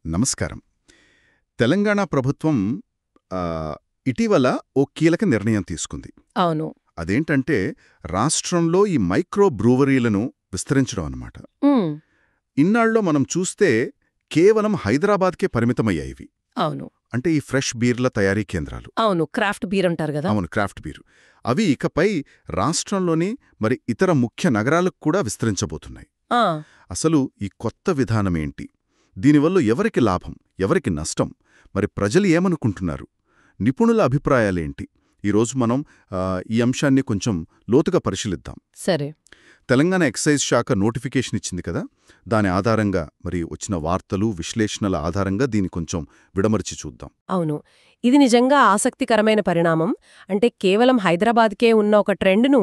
నమస్కారం. తెలంగాణ ప్రభుత్వం ఇటీవల ఓ కీలక నిర్ణయం తీసుకుంది. అవును. అదేంటంటే రాష్ట్రంలో ఈ మైక్రో బ్రూవరీలను విస్తరించడం అన్నమాట. ఉమ్, ఇన్నాళ్ళలో మనం చూస్తే కేవలం హైదరాబాద్కే పరిమితమయ్యాయివి. అవును. అంటే ఈ ఫ్రెష్ బీర్ల తయారీ కేంద్రాలు. అవును, క్రాఫ్ట్ బీర్ అంటారు కదా. అవును, క్రాఫ్ట్ బీర్. అవి ఇకపై రాష్ట్రంలోని మరి ఇతర ముఖ్య నగరాలకు కూడా విస్తరించబోతున్నాయి. ఆ, అసలు ఈ కొత్త విధానమేంటి? దీనివల్ల ఎవరికి లాభం, ఎవరికి నష్టం, మరి ప్రజలు ఏమనుకుంటున్నారు, నిపుణుల అభిప్రాయాలేంటి? ఈరోజు మనం ఈ అంశాన్ని కొంచెం లోతుగా పరిశీలిద్దాం. సరే. తెలంగాణ ఎక్సైజ్ శాఖ నోటిఫికేషన్ ఇచ్చింది కదా, దాని ఆధారంగా మరి వచ్చిన వార్తలు, విశ్లేషణల ఆధారంగా దీన్ని కొంచెం విడమర్చి చూద్దాం. అవును, ఇది నిజంగా ఆసక్తికరమైన పరిణామం. అంటే కేవలం హైదరాబాద్కే ఉన్న ఒక ట్రెండ్ను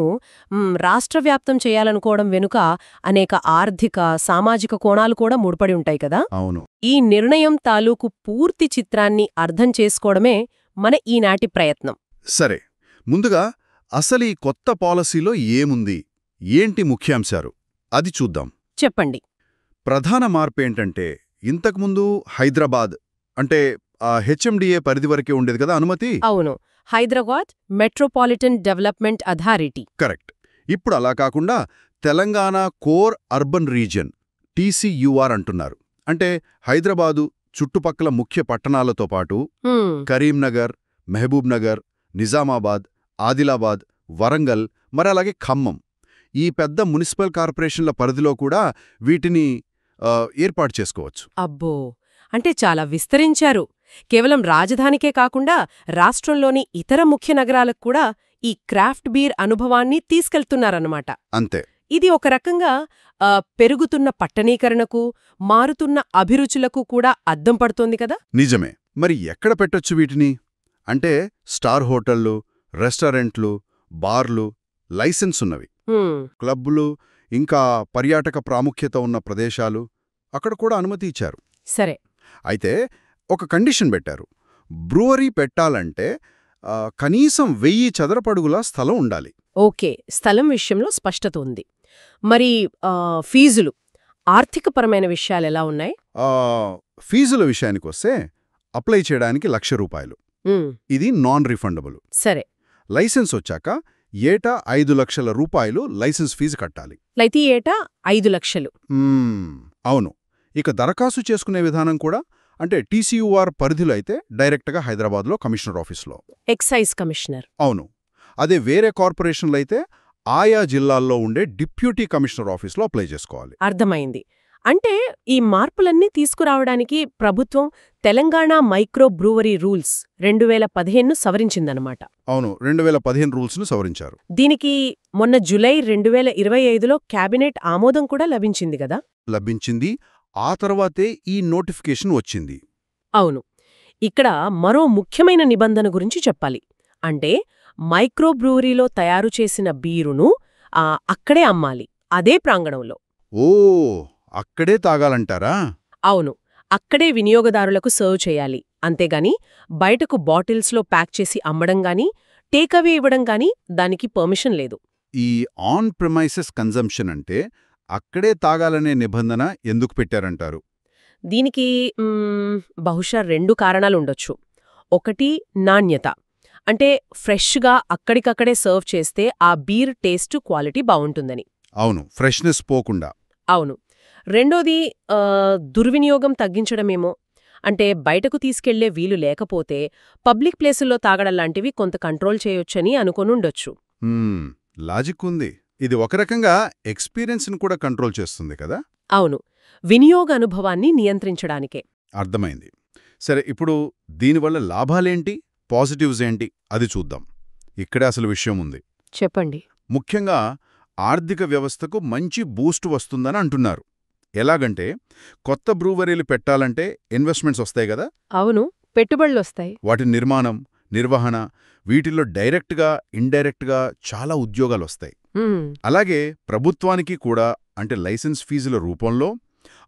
రాష్ట్రవ్యాప్తం చేయాలనుకోవడం వెనుక అనేక ఆర్థిక, సామాజిక కోణాలు కూడా ముడిపడి ఉంటాయి కదా. అవును. ఈ నిర్ణయం తాలూకు పూర్తి చిత్రాన్ని అర్థం చేసుకోవడమే మన ఈనాటి ప్రయత్నం. సరే, ముందుగా అసలు ఈ కొత్త పాలసీలో ఏముంది, ఏంటి ముఖ్యాంశాలు అది చూద్దాం. చెప్పండి. ప్రధాన మార్పేంటంటే ఇంతకుముందు హైదరాబాద్ అంటే హెచ్ఎండిఏ పరిధి వరకే ఉండేది కదా అనుమతి. అవును, Hyderabad metropolitan development authority. Correct. ఇప్పుడు అలా కాకుండా తెలంగాణ కోర్ అర్బన్ రీజియన్ టీసీయూఆర్ అంటున్నారు. అంటే హైదరాబాదు చుట్టుపక్కల ముఖ్య పట్టణాలతో పాటు కరీంనగర్, మహబూబ్నగర్, నిజామాబాద్, ఆదిలాబాద్, వరంగల్, మరి అలాగే ఖమ్మం, ఈ పెద్ద మున్సిపల్ కార్పొరేషన్ల పరిధిలో కూడా వీటిని ఏర్పాటు చేసుకోవచ్చు. అబ్బో, అంటే చాలా విస్తరించారు. కేవలం రాజధానికే కాకుండా రాష్ట్రంలోని ఇతర ముఖ్య నగరాలకు కూడా ఈ క్రాఫ్ట్ బీర్ అనుభవాన్ని తీసుకెళ్తున్నారన్నమాట. అంతే. ఇది ఒక రకంగా పెరుగుతున్న పట్టణీకరణకు, మారుతున్న అభిరుచులకు కూడా అద్దం పడుతోంది కదా. నిజమే. మరి ఎక్కడ పెట్టొచ్చు వీటిని అంటే స్టార్ హోటళ్లు, రెస్టారెంట్లు, బార్లు, లైసెన్స్ ఉన్నవి, క్లబ్బులు, ఇంకా పర్యాటక ప్రాముఖ్యత ఉన్న ప్రదేశాలు, అక్కడ కూడా అనుమతి ఇచ్చారు. సరే. అయితే ఒక కండిషన్ పెట్టారు. బ్రూవరీ పెట్టాలంటే కనీసం 1000 చదరపడుగుల స్థలం ఉండాలి. ఓకే, స్థలం విషయంలో స్పష్టత ఉంది. మరి ఫీజులు, ఆర్థికపరమైన విషయాలెలా ఉన్నాయి? ఫీజుల విషయానికొస్తే అప్లై చేయడానికి ₹1,00,000. ఇది నాన్ రిఫండబుల్. సరే. లైసెన్స్ వచ్చాక ఏటా ₹5,00,000 లైసెన్స్ ఫీజు కట్టాలి. అయితే ఏటా 5 లక్షలు. అవును. ఇక దరఖాస్తు చేసుకునే విధానం కూడా అంటే టీసీయూఆర్ పరిధిలో అయితే డైరెక్ట్గా హైదరాబాద్లో కమిషనర్ ఆఫీస్లో, ఎక్సైజ్ కమిషనర్. అవును. అదే వేరే కార్పొరేషన్లు అయితే ఆయా జిల్లాల్లో ఉండే డిప్యూటీ కమిషనర్ ఆఫీస్లో అప్లై చేసుకోవాలి. అర్థమైంది. అంటే ఈ మార్పులన్నీ తీసుకురావడానికి ప్రభుత్వం తెలంగాణ మైక్రో బ్రూవరీ రూల్స్ 2015ను సవరించిందనమాట. అవును, 2015 రూల్స్ను సవరించారు. దీనికి మొన్న జులై 2025లో క్యాబినెట్ ఆమోదం కూడా లభించింది కదా. లభించింది. ఆ తర్వాతే ఈ నోటిఫికేషన్ వచ్చింది. అవును. ఇక్కడ మరో ముఖ్యమైన నిబంధన గురించి చెప్పాలి. అంటే మైక్రో బ్రూవరీలో తయారు చేసిన బీరును అక్కడే అమ్మాలి, అదే ప్రాంగణంలో. ఓ, అక్కడే తాగాలంటారా? అవును, అక్కడే వినియోగదారులకు సర్వ్ చేయాలి. అంతేగాని బయటకు బాటిల్స్లో ప్యాక్ చేసి అమ్మడం గానీ, టేకవే ఇవ్వడం గానీ దానికి పర్మిషన్ లేదు. ఈ ఆన్ ప్రిమైసెస్ కన్జంప్షన్ అంటే అక్కడే తాగాలనే నిబంధన ఎందుకు పెట్టారంటారు? దీనికి బహుశా 2 కారణాలుండొచ్చు. ఒకటి, నాణ్యత. అంటే ఫ్రెష్గా అక్కడికక్కడే సర్వ్ చేస్తే ఆ బీర్ టేస్ట్, క్వాలిటీ బావుంటుందని. అవును, ఫ్రెష్నెస్ పోకుండా. అవును. రెండోది, దుర్వినియోగం తగ్గించడమేమో. అంటే బయటకు తీసుకెళ్లే వీలు లేకపోతే పబ్లిక్ ప్లేసుల్లో తాగడంలాంటివి కొంత కంట్రోల్ చేయొచ్చని అనుకొనుండొచ్చు. లాజిక్ ఉంది. ఇది ఒక రకంగా ఎక్స్పీరియన్స్ని కూడా కంట్రోల్ చేస్తుంది కదా. అవును, వినియోగ అనుభవాన్ని నియంత్రించడానికే. అర్థమైంది. సరే, ఇప్పుడు దీనివల్ల లాభాలేంటి, పాజిటివ్స్ ఏంటి అది చూద్దాం. ఇక్కడే అసలు విషయం ఉంది. చెప్పండి. ముఖ్యంగా ఆర్థిక వ్యవస్థకు మంచి బూస్ట్ వస్తుందని అంటున్నారు. ఎలాగంటే కొత్త బ్రూవరీలు పెట్టాలంటే ఇన్వెస్ట్మెంట్స్ వస్తాయి కదా. అవును, పెట్టుబడులొస్తాయి. వాటి నిర్మాణం, నిర్వహణ, వీటిల్లో డైరెక్ట్గా, ఇండైరెక్ట్గా చాలా ఉద్యోగాలొస్తాయి. అలాగే ప్రభుత్వానికి కూడా అంటే లైసెన్స్ ఫీజుల రూపంలో,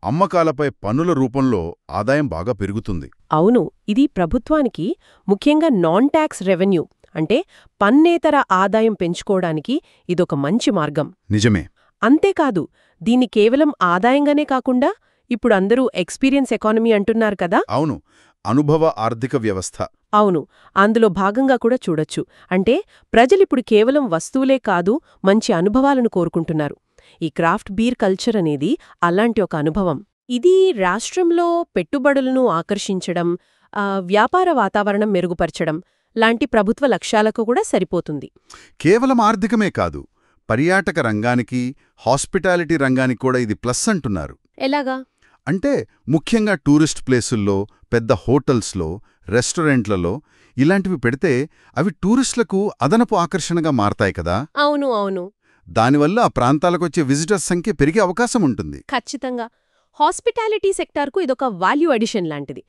అమ్మకాలపై పన్నుల రూపంలో ఆదాయం బాగా పెరుగుతుంది. అవును, ఇది ప్రభుత్వానికి ముఖ్యంగా నాన్ ట్యాక్స్ రెవెన్యూ అంటే పన్నేతర ఆదాయం పెంచుకోవడానికి ఇదొక మంచి మార్గం. నిజమే. అంతేకాదు, దీన్ని కేవలం ఆదాయంగానే కాకుండా ఇప్పుడు అందరూ ఎక్స్పీరియన్స్ ఎకానమీ అంటున్నారు కదా. అవును, అనుభవ ఆర్థిక వ్యవస్థ. అవును, అందులో భాగంగా కూడా చూడొచ్చు. అంటే ప్రజలిప్పుడు కేవలం వస్తువులే కాదు, మంచి అనుభవాలను కోరుకుంటున్నారు. ఈ క్రాఫ్ట్ బీర్ కల్చర్ అనేది అలాంటి ఒక అనుభవం. ఇది రాష్ట్రంలో పెట్టుబడులను ఆకర్షించడం, వ్యాపార వాతావరణం మెరుగుపరచడం లాంటి ప్రభుత్వ లక్ష్యాలకు కూడా సరిపోతుంది. కేవలం ఆర్థికమే కాదు, పర్యాటక రంగానికి, హాస్పిటాలిటీ రంగానికి కూడా ఇది ప్లస్ అంటున్నారు. ఎలాగా? అంటే ముఖ్యంగా టూరిస్ట్ ప్లేసుల్లో, పెద్ద హోటల్స్లో, రెస్టారెంట్లలో ఇలాంటివి పెడితే అవి టూరిస్టులకు అదనపు ఆకర్షణగా మారతాయి కదా. అవును అవును. దానివల్ల ఆ ప్రాంతాలకొచ్చే విజిటర్స్ సంఖ్య పెరిగే అవకాశం ఉంటుంది. ఖచ్చితంగా. హాస్పిటాలిటీ సెక్టార్కు ఇదొక వాల్యూ అడిషన్ లాంటిది.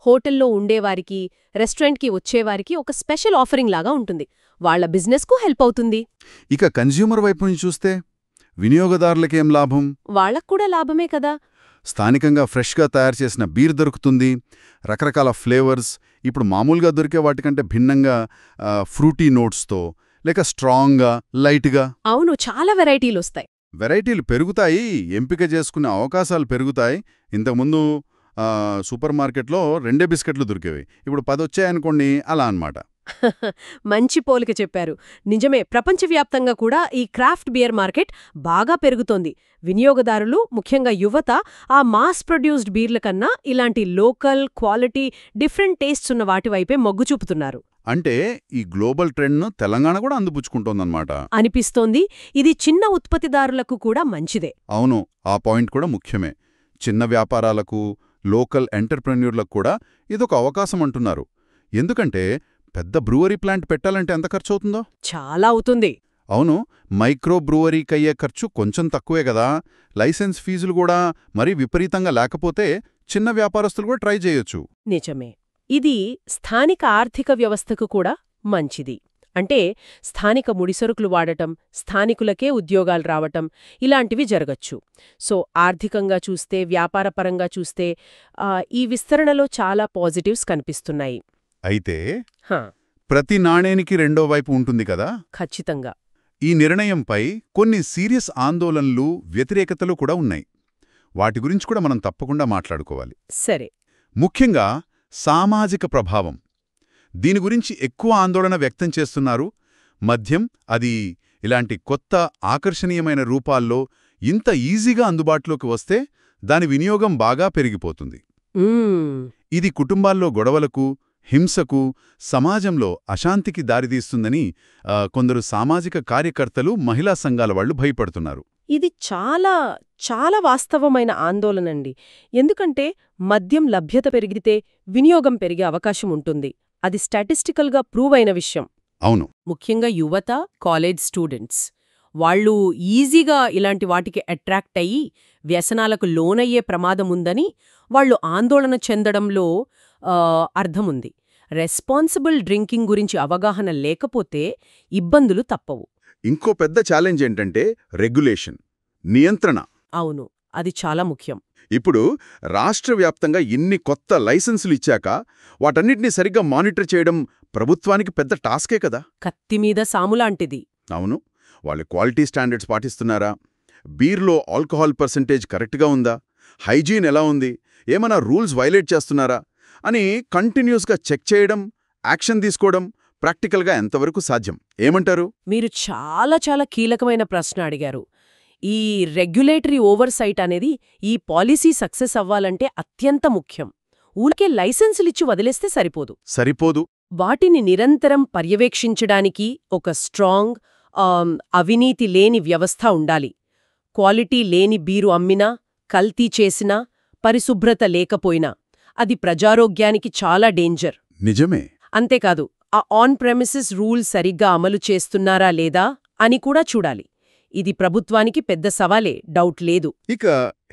హోటల్లో ఉండేవారికి, రెస్టారెంట్కి వచ్చేవారికి ఒక స్పెషల్ ఆఫరింగ్ లాగా ఉంటుంది. వాళ్ల బిజినెస్కు హెల్ప్ అవుతుంది. ఇక కన్జ్యూమర్ వైపు నుంచి చూస్తే వినియోగదారులకేం లాభం? వాళ్లక్కూడా లాభమే కదా. స్థానికంగా ఫ్రెష్గా తయారు చేసిన బీర్ దొరుకుతుంది. రకరకాల ఫ్లేవర్స్, ఇప్పుడు మామూలుగా దొరికే వాటికంటే భిన్నంగా ఫ్రూటీ నోట్స్తో, లేక స్ట్రాంగ్గా, లైట్గా. అవును, చాలా వెరైటీలొస్తాయి. వెరైటీలు పెరుగుతాయి, ఎంపిక చేసుకునే అవకాశాలు పెరుగుతాయి. ఇంతకుముందు సూపర్ మార్కెట్లో 2 బిస్కెట్లు దొరికేవి, ఇప్పుడు 10 వచ్చాయనుకోండి, అలా అన్నమాట. మంచి పోలిక చెప్పారు. నిజమే, ప్రపంచవ్యాప్తంగా కూడా ఈ క్రాఫ్ట్ బియర్ మార్కెట్ బాగా పెరుగుతోంది. వినియోగదారులు, ముఖ్యంగా యువత, ఆ మాస్ ప్రొడ్యూస్డ్ బీర్ల కన్నా ఇలాంటి లోకల్, క్వాలిటీ, డిఫరెంట్ టేస్ట్స్ ఉన్న వాటి వైపే మొగ్గు చూపుతున్నారు. అంటే ఈ గ్లోబల్ ట్రెండ్ను తెలంగాణ కూడా అందిపుచ్చుకుంటోందన్నమాట అనిపిస్తోంది. ఇది చిన్న ఉత్పత్తిదారులకు కూడా మంచిదే. అవును, ఆ పాయింట్ కూడా ముఖ్యమే. చిన్న వ్యాపారాలకు, లోకల్ ఎంటర్ప్రెన్యూర్లకు కూడా ఇదొక అవకాశం అంటున్నారు. ఎందుకంటే పెద్ద బ్రూవరీ ప్లాంట్ పెట్టాలంటే ఎంత ఖర్చు అవుతుందో? చాలా అవుతుంది. అవును, మైక్రో బ్రూవరీకయ్యే ఖర్చు కొంచెం తక్కువే కదా. లైసెన్స్ ఫీజులు కూడా మరీ విపరీతంగా లేకపోతే చిన్న వ్యాపారస్తులు కూడా ట్రై చేయొచ్చు. నిజమే. ఇది స్థానిక ఆర్థిక వ్యవస్థకు కూడా మంచిది. అంటే స్థానిక ముడిసరుకులు వాడటం, స్థానికులకే ఉద్యోగాలు రావటం, ఇలాంటివి జరగచ్చు. సో ఆర్థికంగా చూస్తే, వ్యాపారపరంగా చూస్తే ఈ విస్తరణలో చాలా పాజిటివ్స్ కనిపిస్తున్నాయి. అయితే ప్రతి నాణేనికి రెండో వైపు ఉంటుంది కదా. ఖచ్చితంగా. ఈ నిర్ణయంపై కొన్ని సీరియస్ ఆందోళనలు, వ్యతిరేకతలు కూడా ఉన్నాయి. వాటి గురించి కూడా మనం తప్పకుండా మాట్లాడుకోవాలి. సరే. ముఖ్యంగా సామాజిక ప్రభావం. దీని గురించి ఎక్కువ ఆందోళన వ్యక్తం చేస్తున్నారు. మద్యం, అది ఇలాంటి కొత్త ఆకర్షణీయమైన రూపాల్లో ఇంత ఈజీగా అందుబాటులోకి వస్తే దాని వినియోగం బాగా పెరిగిపోతుంది. ఇది కుటుంబాల్లో గొడవలకు, హింసకు, సమాజంలో అశాంతికి దారితీస్తుందని కొందరు సామాజిక కార్యకర్తలు, మహిళా సంఘాల వాళ్లు భయపడుతున్నారు. ఇది చాలా చాలా వాస్తవమైన ఆందోళనండి. ఎందుకంటే మద్యం లభ్యత పెరిగితే వినియోగం పెరిగే అవకాశం ఉంటుంది. అది స్టాటిస్టికల్గా ప్రూవ్ అయిన విషయం. అవును. ముఖ్యంగా యువత, కాలేజ్ స్టూడెంట్స్ వాళ్ళు ఈజీగా ఇలాంటి వాటికి అట్రాక్ట్ అయ్యి వ్యసనాలకు లోనయ్యే ప్రమాదముందని వాళ్ళు ఆందోళన చెందడంలో అర్థముంది. రెస్పాన్సిబుల్ డ్రింకింగ్ గురించి అవగాహన లేకపోతే ఇబ్బందులు తప్పవు. ఇంకో పెద్ద ఛాలెంజ్ ఏంటంటే రెగ్యులేషన్, నియంత్రణ. అవును, అది చాలా ముఖ్యం. ఇప్పుడు రాష్ట్ర వ్యాప్తంగా ఇన్ని కొత్త లైసెన్సులు ఇచ్చాక వాటన్నిటినీ సరిగ్గా మానిటర్ చేయడం ప్రభుత్వానికి పెద్ద టాస్కే కదా. కత్తిమీద సాములాంటిది. అవును, వాళ్ళు క్వాలిటీ స్టాండర్డ్స్ పాటిస్తున్నారా? బీర్లో ఆల్కహాల్ పర్సెంటేజ్ కరెక్ట్గా ఉందా? హైజీన్ ఎలా ఉంది? ఏమైనా రూల్స్ వైలేట్ చేస్తున్నారా అని కంటిన్యూస్గా చెక్ చేయడం, యాక్షన్ తీసుకోవడం ప్రాక్టికల్గా ఎంతవరకు సాధ్యం? ఏమంటారు? మీరు చాలా చాలా కీలకమైన ప్రశ్న అడిగారు. ఈ రెగ్యులేటరీ ఓవర్సైట్ అనేది ఈ పాలసీ సక్సెస్ అవ్వాలంటే అత్యంత ముఖ్యం. ఊరికే లైసెన్సులిచ్చి వదిలేస్తే సరిపోదు. వాటిని నిరంతరం పర్యవేక్షించడానికి ఒక స్ట్రాంగ్, అవినీతి లేని వ్యవస్థ ఉండాలి. క్వాలిటీ లేని బీరు అమ్మినా, కల్తీ చేసినా, పరిశుభ్రత లేకపోయినా అది ప్రజారోగ్యానికి చాలా డేంజర్. నిజమే. అంతేకాదు, ఆ ఆన్ ప్రెమిసెస్ రూల్ సరిగ్గా అమలు చేస్తున్నారా లేదా అని కూడా చూడాలి. ఇది ప్రభుత్వానికి పెద్ద సవాలే, డౌట్ లేదు. ఇక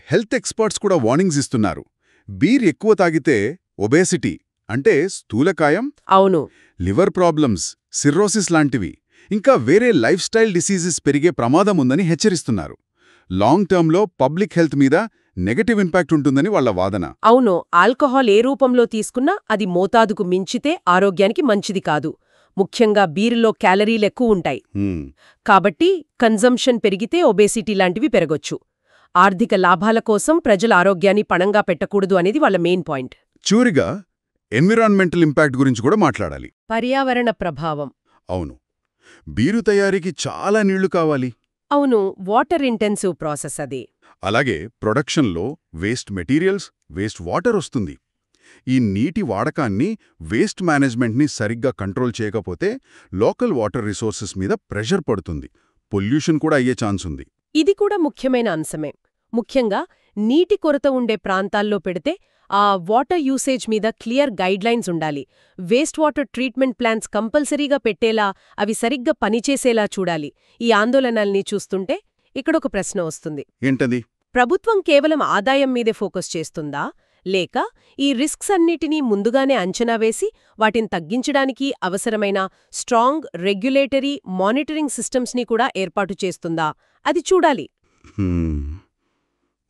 హెల్త్ ఎక్స్పర్ట్స్ కూడా వార్నింగ్స్ ఇస్తున్నారు. బీర్ ఎక్కువ తాగితే ఒబేసిటీ, అంటే స్థూలకాయం, అవును, లివర్ ప్రాబ్లమ్స్, సిర్రోసిస్ లాంటివి, ఇంకా వేరే లైఫ్ స్టైల్ డిసీజెస్ పెరిగే ప్రమాదం ఉందని హెచ్చరిస్తున్నారు. లాంగ్ టర్మ్లో పబ్లిక్ హెల్త్ మీద నెగటివ్ ఇంపాక్ట్ ఉంటుందని వాళ్ల వాదన. అవును, ఆల్కహాల్ ఏ రూపంలో తీసుకున్నా అది మోతాదుకు మించితే ఆరోగ్యానికి మంచిది కాదు. ముఖ్యంగా బీరులో క్యాలరీలెక్కువ ఉంటాయి. కాబట్టి కన్జంప్షన్ పెరిగితే ఒబేసిటీ లాంటివి పెరగొచ్చు. ఆర్థిక లాభాల కోసం ప్రజల ఆరోగ్యాన్ని పణంగా పెట్టకూడదు అనేది వాళ్ళ మెయిన్ పాయింట్. చివరిగా ఎన్విరాన్మెంటల్ ఇంపాక్ట్ గురించి కూడా మాట్లాడాలి. పర్యావరణ ప్రభావం. అవును, బీరు తయారీకి చాలా నీళ్లు కావాలి. అవును, వాటర్ ఇంటెన్సివ్ ప్రాసెస్ అది. అలాగే ప్రొడక్షన్లో వేస్ట్ మెటీరియల్స్, వేస్ట్ వాటర్ వస్తుంది. ఈ నీటి వాడకాన్ని, వేస్ట్ మేనేజ్మెంట్ని సరిగ్గా కంట్రోల్ చేయకపోతే లోకల్ వాటర్ రిసోర్సెస్ మీద ప్రెషర్ పడుతుంది, పొల్యూషన్ కూడా అయ్యే ఛాన్స్ ఉంది. ఇది కూడా ముఖ్యమైన అంశమే. ముఖ్యంగా నీటి కొరత ఉండే ప్రాంతాల్లో పెడితే ఆ వాటర్ యూసేజ్ మీద క్లియర్ గైడ్లైన్స్ ఉండాలి. వేస్ట్ వాటర్ ట్రీట్మెంట్ ప్లాన్స్ కంపల్సరీగా పెట్టేలా, అవి సరిగ్గా పనిచేసేలా చూడాలి. ఈ ఆందోళనల్ని చూస్తుంటే ఇక్కడొక ప్రశ్న వస్తుంది. ఏంటది? ప్రభుత్వం కేవలం ఆదాయం మీదే ఫోకస్ చేస్తుందా, లేక ఈ రిస్క్స్ అన్నిటినీ ముందుగానే అంచనా వేసి వాటిని తగ్గించడానికి అవసరమైన స్ట్రాంగ్ రెగ్యులేటరీ మానిటరింగ్ సిస్టమ్స్ని కూడా ఏర్పాటు చేస్తుందా? అది చూడాలి.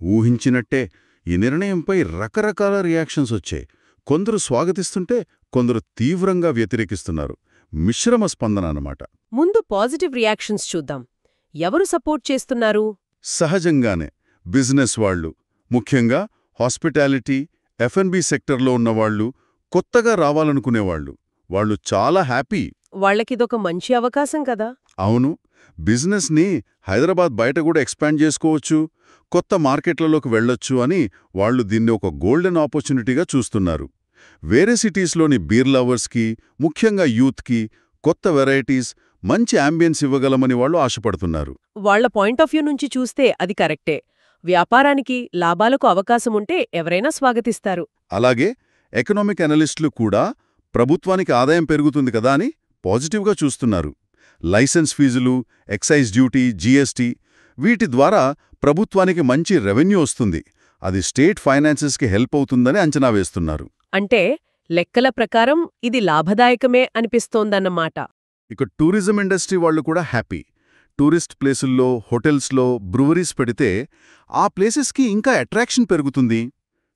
ఊహించినట్టే ఈ నిర్ణయంపై రకరకాల రియాక్షన్స్ వచ్చాయి. కొందరు స్వాగతిస్తుంటే కొందరు తీవ్రంగా వ్యతిరేకిస్తున్నారు. మిశ్రమ స్పందన అన్నమాట. ముందు పాజిటివ్ రియాక్షన్స్ చూద్దాం. ఎవరు సపోర్ట్ చేస్తున్నారు? సహజంగానే బిజినెస్ వాళ్ళు, ముఖ్యంగా హాస్పిటాలిటీ, F&B సెక్టర్లో ఉన్నవాళ్లు, కొత్తగా రావాలనుకునేవాళ్లు, వాళ్ళు చాలా హ్యాపీ. వాళ్లకిదొక మంచి అవకాశం కదా. అవును, బిజినెస్ని హైదరాబాద్ బయట కూడా ఎక్స్పాండ్ చేసుకోవచ్చు, కొత్త మార్కెట్లలోకి వెళ్లొచ్చు అని వాళ్లు దీన్ని ఒక గోల్డెన్ ఆపర్చునిటీగా చూస్తున్నారు. వేరే సిటీస్లోని బీర్ లవర్స్కి, ముఖ్యంగా యూత్కి కొత్త వెరైటీస్, మంచి యాంబియన్స్ ఇవ్వగలమని వాళ్ళు ఆశపడుతున్నారు. వాళ్ల పాయింట్ ఆఫ్ వ్యూ నుంచి చూస్తే అది కరెక్టే. వ్యాపారానికి, లాభాలకు అవకాశముంటే ఎవరైనా స్వాగతిస్తారు. అలాగే ఎకనామిక్ అనలిస్టులు కూడా ప్రభుత్వానికి ఆదాయం పెరుగుతుంది కదా అని పాజిటివ్గా చూస్తున్నారు. లైసెన్స్ ఫీజులు, ఎక్సైజ్ డ్యూటీ, జీఎస్టీ, వీటి ద్వారా ప్రభుత్వానికి మంచి రెవెన్యూ వస్తుంది. అది స్టేట్ ఫైనాన్సెస్కి హెల్ప్ అవుతుందని అంచనా వేస్తున్నారు. అంటే లెక్కల ప్రకారం ఇది లాభదాయకమే అనిపిస్తోందన్నమాట. ఇక టూరిజం ఇండస్ట్రీ వాళ్ళు కూడా హ్యాపీ. టూరిస్ట్ ప్లేసుల్లో, హోటల్స్లో బ్రూవరీస్ పెడితే ఆ ప్లేసెస్కి ఇంకా అట్రాక్షన్ పెరుగుతుంది.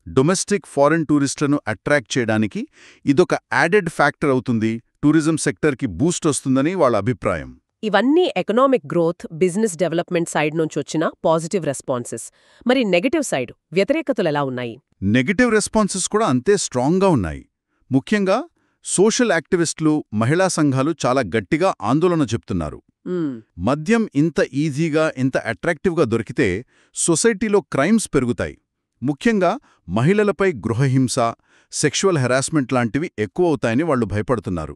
డొమెస్టిక్, ఫారెన్ టూరిస్టులను అట్రాక్ట్ చేయడానికి ఇదొక యాడెడ్ ఫ్యాక్టర్ అవుతుంది. టూరిజం సెక్టర్కి బూస్ట్ వస్తుందని వాళ్ళ అభిప్రాయం. ఇవన్నీ economic growth, business development side నుంచొచ్చిన పాజిటివ్ రెస్పాన్సెస్. మరి నెగటివ్ సైడ్, వ్యతిరేకతలెలా ఉన్నాయి? నెగటివ్ రెస్పాన్సెస్ కూడా అంతే స్ట్రాంగ్గా ఉన్నాయి. ముఖ్యంగా సోషల్ యాక్టివిస్టులు, మహిళా సంఘాలు చాలా గట్టిగా ఆందోళన చెప్తున్నారు. మద్యం ఇంత ఈజీగా, ఇంత అట్రాక్టివ్గా దొరికితే సొసైటీలో క్రైమ్స్ పెరుగుతాయి. ముఖ్యంగా మహిళలపై గృహహింస, సెక్షువల్ హెరాస్మెంట్ లాంటివి ఎక్కువవుతాయని వాళ్లు భయపడుతున్నారు.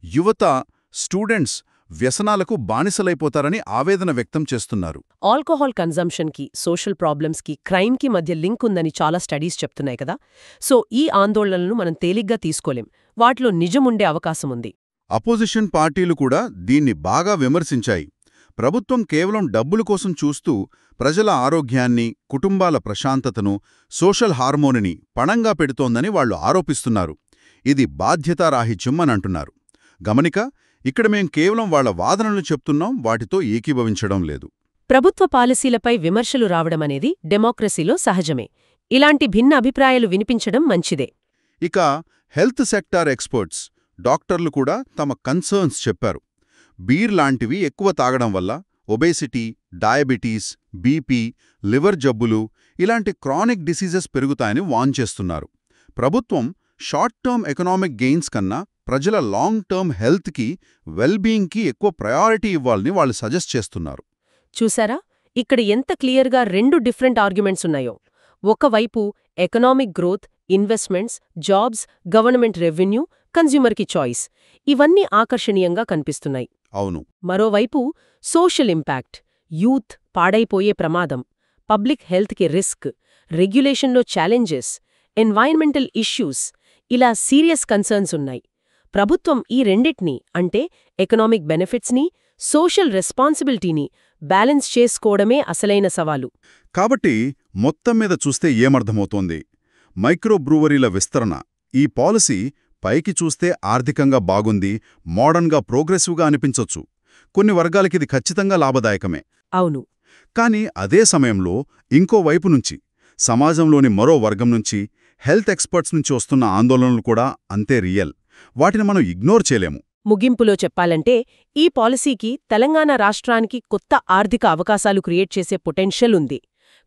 యువత, స్టూడెంట్స్ వ్యసనాలకు బానిసలైపోతారని ఆవేదన వ్యక్తం చేస్తున్నారు. ఆల్కహాల్ కన్జంప్షన్కి, సోషల్ ప్రాబ్లమ్స్కి, క్రైమ్కి మధ్య లింక్ ఉందని చాలా స్టడీస్ చెప్తున్నాయి కదా. సో ఈ ఆందోళనలను మనం తేలిగ్గా తీసుకోలేం. వాటిలో నిజముండే అవకాశముంది. అపోజిషన్ పార్టీలు కూడా దీన్ని బాగా విమర్శించాయి. ప్రభుత్వం కేవలం డబ్బుల కోసం చూస్తూ ప్రజల ఆరోగ్యాన్ని, కుటుంబాల ప్రశాంతతను, సోషల్ హార్మోనిని పణంగా పెడుతోందని వాళ్లు ఆరోపిస్తున్నారు. ఇది బాధ్యతారాహిత్యం అని అంటున్నారు. గమనిక, ఇక్కడ మేం కేవలం వాళ్ల వాదనలు చెప్తున్నాం, వాటితో ఏకీభవించడం లేదు. ప్రభుత్వ పాలసీలపై విమర్శలు రావడమనేది డెమోక్రసీలో సహజమే. ఇలాంటి భిన్న అభిప్రాయాలు వినిపించడం మంచిదే. ఇక హెల్త్ సెక్టార్ ఎక్స్పర్ట్స్, డాక్టర్లు కూడా తమ కన్సర్న్స్ చెప్పారు. బీర్ లాంటివి ఎక్కువ తాగడం వల్ల ఒబేసిటీ, డయాబెటీస్, బీపీ, లివర్ జబ్బులు ఇలాంటి క్రానిక్ డిసీజెస్ పెరుగుతాయని వార్న్ చేస్తున్నారు. ప్రభుత్వం షార్ట్ టర్మ్ ఎకనామిక్ గెయిన్స్ కన్నా ప్రజల లాంగ్ టర్మ్ హెల్త్కి, వెల్బీయింగ్కి ఎక్కువ ప్రయారిటీ ఇవ్వాలని వాళ్ళు సజెస్ట్ చేస్తున్నారు. చూసారా, ఇక్కడ ఎంత క్లియర్గా రెండు డిఫరెంట్ ఆర్గ్యుమెంట్స్ ఉన్నాయో. ఒకవైపు economic growth, investments, jobs, government revenue, కన్జ్యూమర్కి చాయిస్, ఇవన్నీ ఆకర్షణీయంగా కనిపిస్తున్నాయి. అవును. మరోవైపు సోషల్ ఇంపాక్ట్, యూత్ పాడైపోయే ప్రమాదం, పబ్లిక్ హెల్త్కి రిస్క్, రెగ్యులేషన్లో ఛాలెంజెస్, ఎన్వైర్న్మెంటల్ ఇష్యూస్, ఇలా సీరియస్ కన్సర్న్స్ ఉన్నాయి. ప్రభుత్వం ఈ రెండిటినీ, అంటే ఎకనామిక్ బెనిఫిట్స్ని, సోషల్ రెస్పాన్సిబిలిటీని బ్యాలెన్స్ చేసుకోవడమే అసలైన సవాలు. కాబట్టి మొత్తం మీద చూస్తే ఏమర్థమవుతోంది? మైక్రో బ్రూవరీల విస్తరణ, ఈ పాలసీ పైకి చూస్తే ఆర్థికంగా బాగుంది, మోడర్న్గా, ప్రోగ్రెసివ్గా అనిపించొచ్చు. కొన్ని వర్గాలకిది ఖచ్చితంగా లాభదాయకమే. అవును. కానీ అదే సమయంలో ఇంకోవైపు నుంచి, సమాజంలోని మరో వర్గం నుంచి, హెల్త్ ఎక్స్పర్ట్స్ నుంచి వస్తున్న ఆందోళనలు కూడా అంతే రియల్. వాటిని మనం ఇగ్నోర్ చేయలేము. ముగింపులో చెప్పాలంటే, ఈ పాలసీకి తెలంగాణ రాష్ట్రానికి కొత్త ఆర్థిక అవకాశాలు క్రియేట్ చేసే పొటెన్షియల్ ఉంది.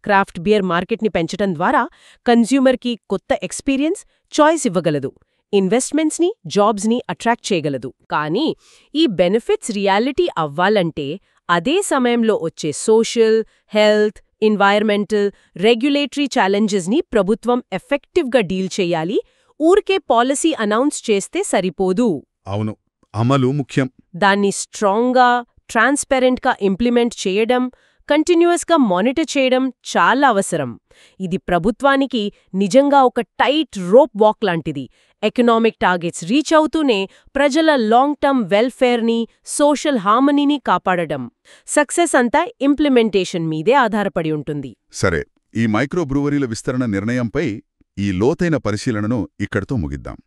క్రాఫ్ట్ బియర్ మార్కెట్ని పెంచడం ద్వారా కన్జ్యూమర్కి కొత్త ఎక్స్పీరియన్స్, చాయిస్ ఇవ్వగలదు. ఇన్వెస్ట్మెంట్స్ని, జాబ్స్ని అట్రాక్ట్ చేయగలదు. కానీ ఈ బెనిఫిట్స్ రియాలిటీ అవ్వాలంటే అదే సమయంలో వచ్చే సోషల్, హెల్త్, ఎన్వైర్మెంటల్, రెగ్యులేటరీ ఛాలెంజెస్ని ప్రభుత్వం ఎఫెక్టివ్గా డీల్ చేయాలి. ఊరికే పాలసీ అనౌన్స్ చేస్తే సరిపోదు. అవును, అమలు ముఖ్యం. దాన్ని స్ట్రాంగ్గా, ట్రాన్స్పరెంట్గా ఇంప్లిమెంట్ చేయడం, కంటిన్యూయస్గా మానిటర్ చేయడం చాలా అవసరం. ఇది ప్రభుత్వానికి నిజంగా ఒక టైట్ రోప్ వాక్ లాంటిది. ఎకనామిక్ టార్గెట్స్ రీచ్ అవుతూనే ప్రజల లాంగ్ టర్మ్ వెల్ఫేర్ని, సోషల్ హార్మనీని కాపాడడం. సక్సెస్ అంతా ఇంప్లిమెంటేషన్ మీదే ఆధారపడి ఉంటుంది. సరే, ఈ మైక్రో బ్రూవరీల విస్తరణ నిర్ణయంపై ఈ లోతైన పరిశీలనను ఇక్కడితో ముగిద్దాం.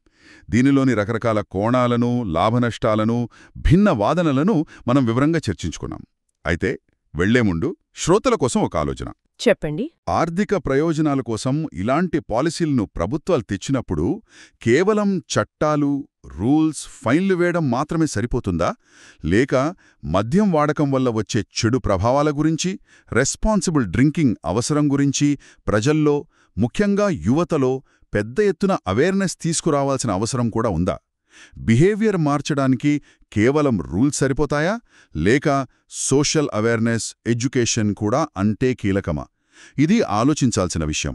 దీనిలోని రకరకాల కోణాలను, లాభనష్టాలను, భిన్న వాదనలను మనం వివరంగా చర్చించుకున్నాం. అయితే వెళ్లే ముందు శ్రోతల కోసం ఒక ఆలోచన. చెప్పండి. ఆర్థిక ప్రయోజనాల కోసం ఇలాంటి పాలసీలను ప్రభుత్వాలు తెచ్చినప్పుడు కేవలం చట్టాలు, రూల్స్, ఫైన్లు వేయడం మాత్రమే సరిపోతుందా? లేక మద్యం వాడకం వల్ల వచ్చే చెడు ప్రభావాల గురించి, రెస్పాన్సిబుల్ డ్రింకింగ్ అవసరం గురించి ప్రజల్లో, ముఖ్యంగా యువతలో పెద్ద ఎత్తున అవేర్నెస్ తీసుకురావాల్సిన అవసరం కూడా ఉందా? బిహేవియర్ మార్చడానికి కేవలం రూల్స్ సరిపోతాయా? లేక సోషల్ అవేర్నెస్, ఎడ్యుకేషన్ కూడా అంతే కీలకమా? ఇది ఆలోచించాల్సిన విషయం.